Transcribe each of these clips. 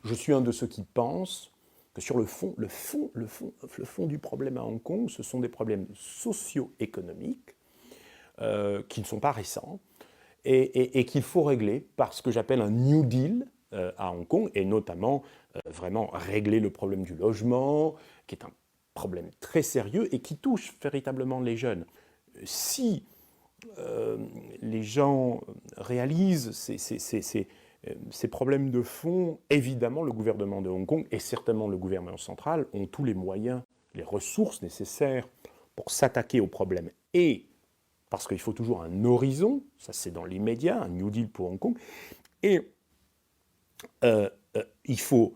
je suis un de ceux qui pensent que sur le fond du problème à Hong Kong, ce sont des problèmes socio-économiques qui ne sont pas récents et qu'il faut régler par ce que j'appelle un New Deal à Hong Kong, et notamment vraiment régler le problème du logement, qui est un problème très sérieux et qui touche véritablement les jeunes. Si les gens réalisent ces problèmes de fond, évidemment, le gouvernement de Hong Kong et certainement le gouvernement central ont tous les moyens, les ressources nécessaires pour s'attaquer aux problèmes. Et parce qu'il faut toujours un horizon, ça c'est dans l'immédiat, un New Deal pour Hong Kong, et il faut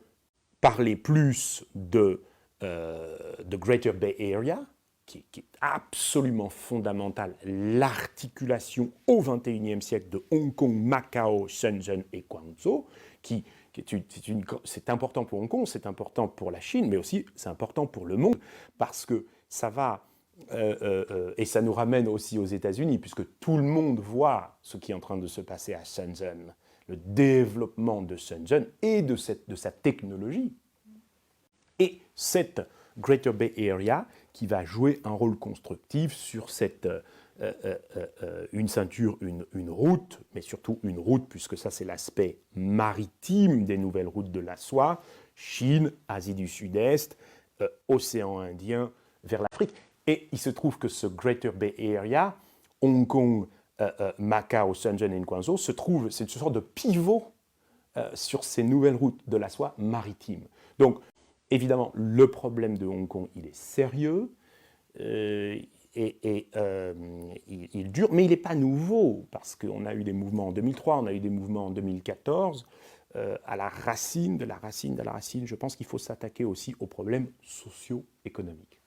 parler plus de Greater Bay Area, qui est absolument fondamentale, l'articulation au XXIe siècle de Hong Kong, Macao, Shenzhen et Guangzhou, c'est important pour Hong Kong, c'est important pour la Chine, mais aussi c'est important pour le monde, parce que ça va, et ça nous ramène aussi aux États-Unis, puisque tout le monde voit ce qui est en train de se passer à Shenzhen, le développement de Shenzhen et de sa technologie. Et cette Greater Bay Area qui va jouer un rôle constructif sur une ceinture, une route, mais surtout une route, puisque ça c'est l'aspect maritime des nouvelles routes de la soie, Chine, Asie du Sud-Est, océan Indien, vers l'Afrique. Et il se trouve que ce Greater Bay Area, Hong Kong, Macao, Shenzhen et Guangzhou, c'est une sorte de pivot sur ces nouvelles routes de la soie maritime. Donc, évidemment, le problème de Hong Kong, il est sérieux, il dure, mais il n'est pas nouveau, parce qu'on a eu des mouvements en 2003, on a eu des mouvements en 2014. À la racine, je pense qu'il faut s'attaquer aussi aux problèmes socio-économiques.